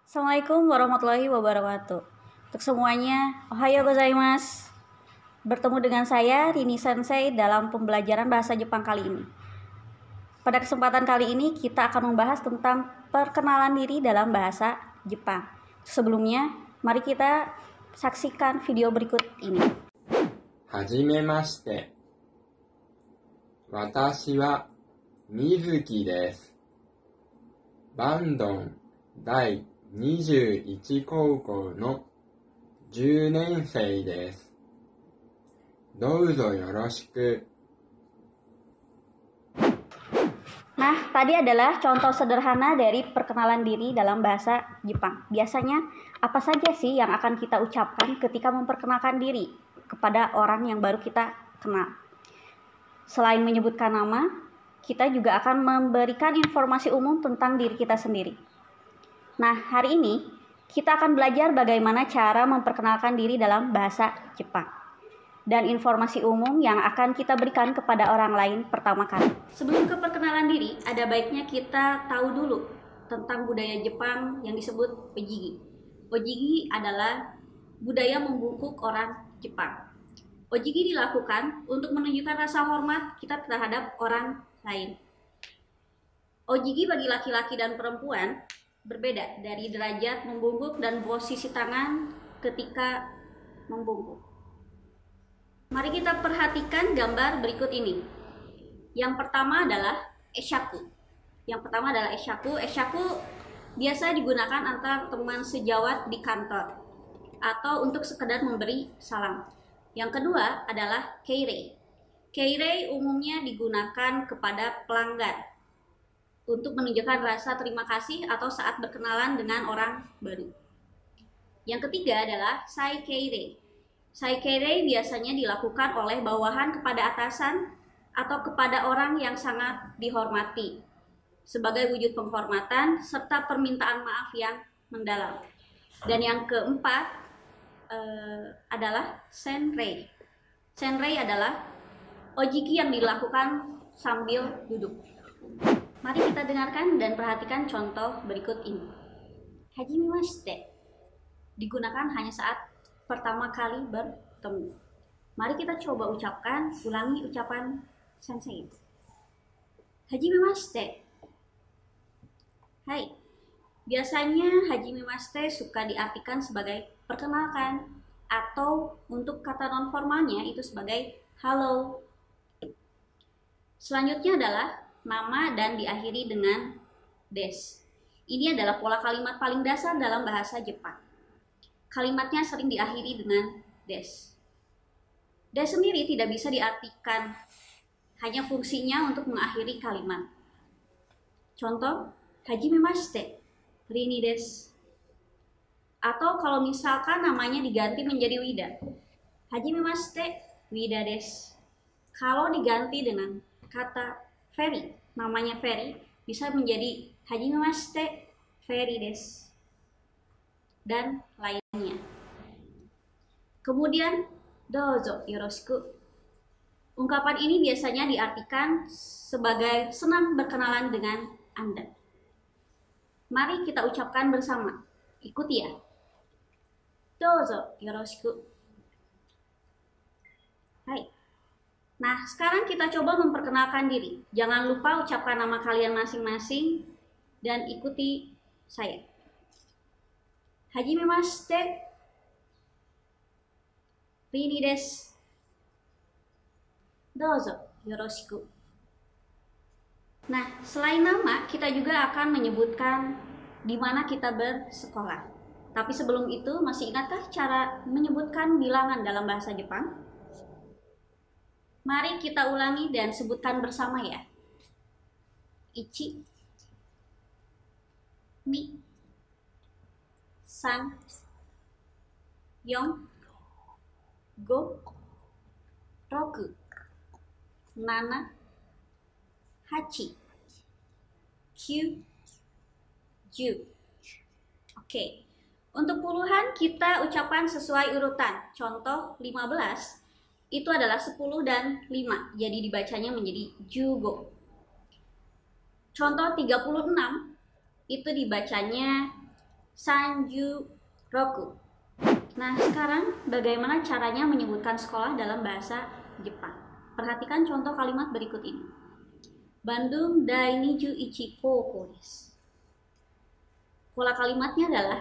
Assalamualaikum warahmatullahi wabarakatuh. Untuk semuanya, ohayo gozaimasu. Bertemu dengan saya, Rini Sensei, dalam pembelajaran bahasa Jepang kali ini. Pada kesempatan kali ini, kita akan membahas tentang perkenalan diri dalam bahasa Jepang. Sebelumnya, mari kita saksikan video berikut ini. Hajimemashite. Watashi wa Mizuki desu. Bandon Dai 21高校の10年生です。どうぞよろしく。 Nah, tadi adalah contoh sederhana dari perkenalan diri dalam bahasa Jepang. Biasanya, apa saja sih yang akan kita ucapkan ketika memperkenalkan diri kepada orang yang baru kita kenal? Selain menyebutkan nama, kita juga akan memberikan informasi umum tentang diri kita sendiri. Nah, hari ini kita akan belajar bagaimana cara memperkenalkan diri dalam bahasa Jepang dan informasi umum yang akan kita berikan kepada orang lain pertama kali. Sebelum ke perkenalan diri, ada baiknya kita tahu dulu tentang budaya Jepang yang disebut ojigi. Ojigi adalah budaya membungkuk orang Jepang. Ojigi dilakukan untuk menunjukkan rasa hormat kita terhadap orang lain. Ojigi bagi laki-laki dan perempuan berbeda dari derajat membungkuk dan posisi tangan ketika membungkuk. Mari kita perhatikan gambar berikut ini. Yang pertama adalah eshaku. Eshaku biasa digunakan antar teman sejawat di kantor atau untuk sekedar memberi salam. Yang kedua adalah keirei. Keirei umumnya digunakan kepada pelanggan untuk menunjukkan rasa terima kasih atau saat berkenalan dengan orang baru. Yang ketiga adalah saikeirei. Saikeirei biasanya dilakukan oleh bawahan kepada atasan atau kepada orang yang sangat dihormati sebagai wujud penghormatan serta permintaan maaf yang mendalam. Dan yang keempat adalah senrei. Senrei adalah ojiki yang dilakukan sambil duduk. Mari kita dengarkan dan perhatikan contoh berikut ini. Hajimemashite digunakan hanya saat pertama kali bertemu. Mari kita coba ulangi ucapan sensei. Hajimemashite. Hai. Biasanya hajimemashite suka diartikan sebagai perkenalkan atau untuk kata non formalnya itu sebagai halo. Selanjutnya adalah nama dan diakhiri dengan des. Ini adalah pola kalimat paling dasar dalam bahasa Jepang. Kalimatnya sering diakhiri dengan des. Des sendiri tidak bisa diartikan, hanya fungsinya untuk mengakhiri kalimat. Contoh, hajimemashite, Rini desu. Atau kalau misalkan namanya diganti menjadi Wida, hajimemashite, Wida desu. Kalau diganti dengan kata Ferry, namanya Ferry, bisa menjadi hajimemashite, Ferry desu, dan lainnya. Kemudian, dozo yoroshiku. Ungkapan ini biasanya diartikan sebagai senang berkenalan dengan Anda. Mari kita ucapkan bersama. Ikuti ya. Dozo yoroshiku. Hai. Nah, sekarang kita coba memperkenalkan diri. Jangan lupa ucapkan nama kalian masing-masing dan ikuti saya. Hajimemashite, Rini desu. Dozo yoroshiku. Nah, selain nama, kita juga akan menyebutkan di mana kita bersekolah. Tapi sebelum itu, masih ingatkah cara menyebutkan bilangan dalam bahasa Jepang? Mari kita ulangi dan sebutkan bersama ya. Ichi, ni, san, yon, go, roku, nana, hachi, kyu, ju. Oke. Untuk puluhan kita ucapkan sesuai urutan. Contoh 15 itu adalah 10 dan 5. Jadi dibacanya menjadi jugo. Contoh 36 itu dibacanya Sanjuroku. Nah, sekarang bagaimana caranya menyebutkan sekolah dalam bahasa Jepang? Perhatikan contoh kalimat berikut ini. Bandung Dainiju Ichi Koko desu. Pola kalimatnya adalah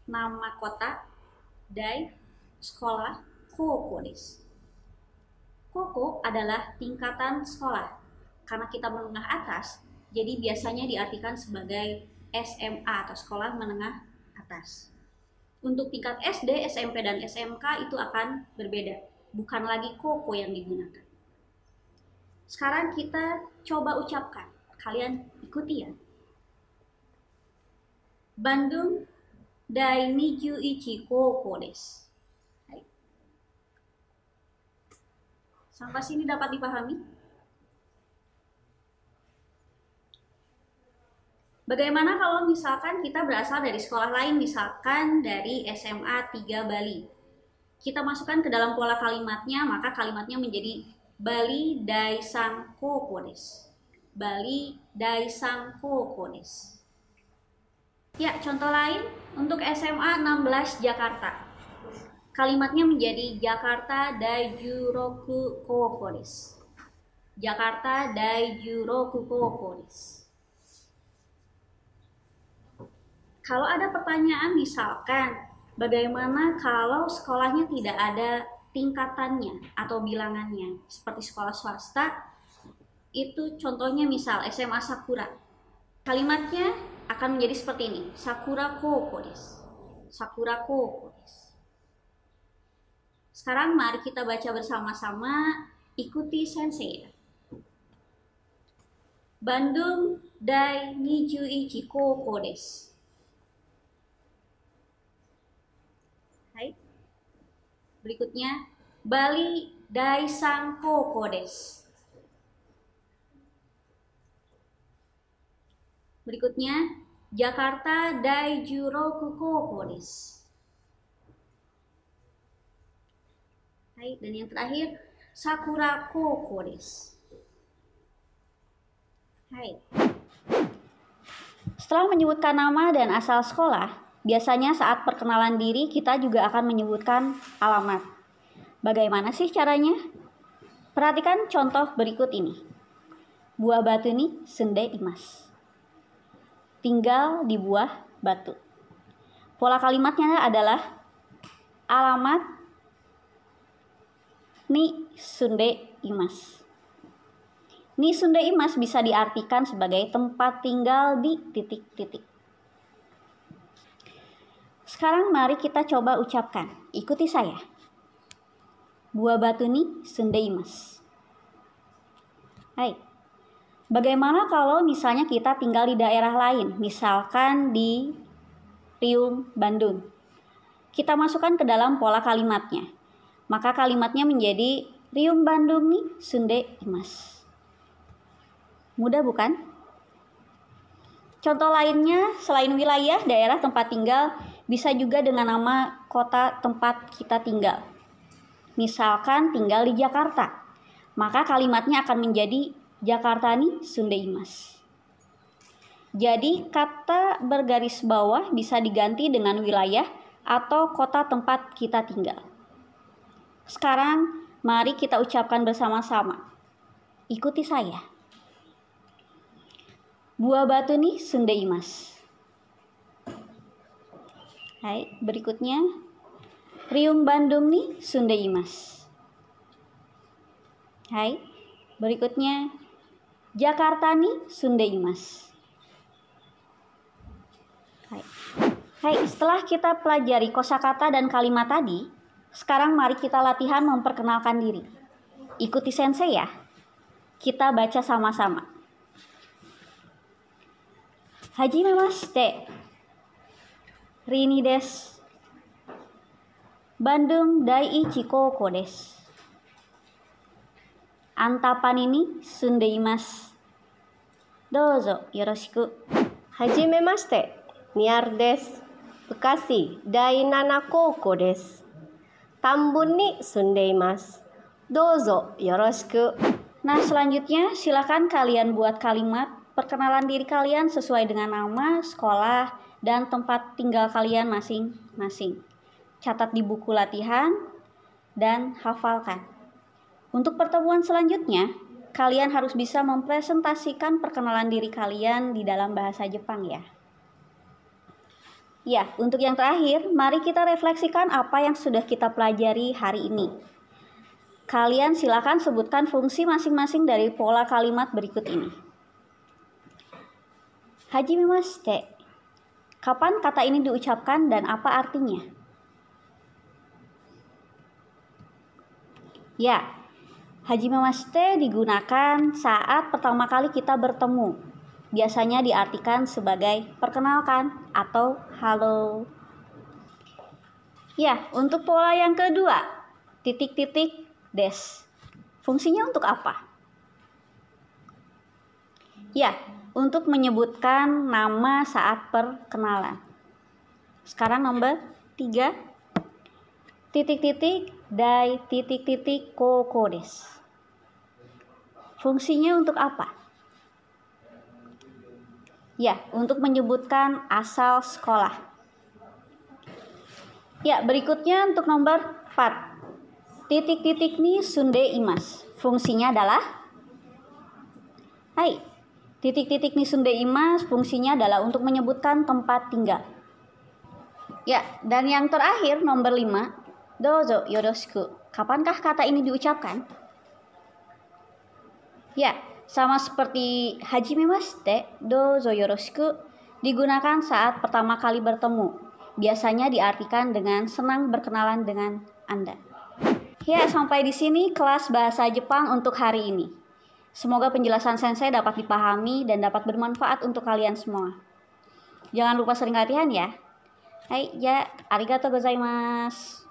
nama kota, dai, sekolah, koko desu. Koko adalah tingkatan sekolah. Karena kita menengah atas, jadi biasanya diartikan sebagai SMA atau sekolah menengah atas. Untuk tingkat SD, SMP, dan SMK itu akan berbeda. Bukan lagi koko yang digunakan. Sekarang kita coba ucapkan. Kalian ikuti ya. Bandung Dainiju Ichi Koko desu. Sampai sini dapat dipahami? Bagaimana kalau misalkan kita berasal dari sekolah lain, misalkan dari SMA 3 Bali. Kita masukkan ke dalam pola kalimatnya, maka kalimatnya menjadi Bali Daisang Koko desu. Bali Daisang Koko desu. Ya, contoh lain untuk SMA 16 Jakarta. Kalimatnya menjadi Jakarta Daijuroku Koko desu. Jakarta Daijuroku Koko desu. Kalau ada pertanyaan misalkan, bagaimana kalau sekolahnya tidak ada tingkatannya atau bilangannya, seperti sekolah swasta, itu contohnya misal SMA Sakura. Kalimatnya akan menjadi seperti ini, Sakura Koko desu. Sakura Koko desu. Sekarang mari kita baca bersama-sama, ikuti sensei. Bandung Dainiju Ichi Koko desu. Berikutnya, Bali Daisang Koko desu. Berikutnya, Jakarta Daijuroku Koko desu. Dan yang terakhir, Sakura Koko desu. Setelah menyebutkan nama dan asal sekolah, biasanya saat perkenalan diri kita juga akan menyebutkan alamat. Bagaimana sih caranya? Perhatikan contoh berikut ini. Buah batu ni sunde imasu. Tinggal di buah batu. Pola kalimatnya adalah alamat ni sunde imasu. Ni sunde imasu bisa diartikan sebagai tempat tinggal di titik-titik. Sekarang mari kita coba ucapkan. Ikuti saya. Buah batu ni sunde imasu. Bagaimana kalau misalnya kita tinggal di daerah lain, misalkan di Riung, Bandung. Kita masukkan ke dalam pola kalimatnya. Maka kalimatnya menjadi Riung Bandung ni sunde imasu. Mudah bukan? Contoh lainnya selain wilayah, daerah tempat tinggal, bisa juga dengan nama kota tempat kita tinggal. Misalkan tinggal di Jakarta, maka kalimatnya akan menjadi Jakarta ni sunde imasu. Jadi kata bergaris bawah bisa diganti dengan wilayah atau kota tempat kita tinggal. Sekarang mari kita ucapkan bersama-sama. Ikuti saya. Buah batu ni sunde imasu. Berikutnya, Riung Bandung ni sunde imasu. Berikutnya, Jakarta ni sunde imasu. Setelah kita pelajari kosakata dan kalimat tadi, sekarang mari kita latihan memperkenalkan diri. Ikuti sensei ya. Kita baca sama-sama. Hajimemashite. Rini desu. Bandung Daiichi Koko desu. Antapan ini sunde imasu. Douzo yoroshiku. Hajimemashite. Niar desu. Bekasi Dainana Koko desu. Tambun ni sunde imasu. Douzo yoroshiku. Nah, selanjutnya silakan kalian buat kalimat perkenalan diri kalian sesuai dengan nama, sekolah, dan tempat tinggal kalian masing-masing. Catat di buku latihan dan hafalkan. Untuk pertemuan selanjutnya, kalian harus bisa mempresentasikan perkenalan diri kalian di dalam bahasa Jepang ya. Ya, untuk yang terakhir, mari kita refleksikan apa yang sudah kita pelajari hari ini. Kalian silakan sebutkan fungsi masing-masing dari pola kalimat berikut ini. Hajimemashite. Kapan kata ini diucapkan dan apa artinya? Ya, hajimemashite digunakan saat pertama kali kita bertemu. Biasanya diartikan sebagai perkenalkan atau halo. Ya, untuk pola yang kedua, titik-titik des. Fungsinya untuk apa? Ya, untuk menyebutkan nama saat perkenalan. Sekarang nomor 3. Titik-titik dai titik-titik koko des. Fungsinya untuk apa? Ya, untuk menyebutkan asal sekolah. Ya, berikutnya untuk nomor 4. Titik-titik ni sundeimasu. Fungsinya adalah titik-titik ni sundeimasu fungsinya adalah untuk menyebutkan tempat tinggal. Ya, dan yang terakhir nomor 5, dozo yoroshiku. Kapankah kata ini diucapkan? Ya, sama seperti hajimemashite, dozo yoroshiku digunakan saat pertama kali bertemu. Biasanya diartikan dengan senang berkenalan dengan Anda. Ya, sampai di sini kelas bahasa Jepang untuk hari ini. Semoga penjelasan sensei dapat dipahami dan dapat bermanfaat untuk kalian semua. Jangan lupa sering latihan ya. Arigatou gozaimasu.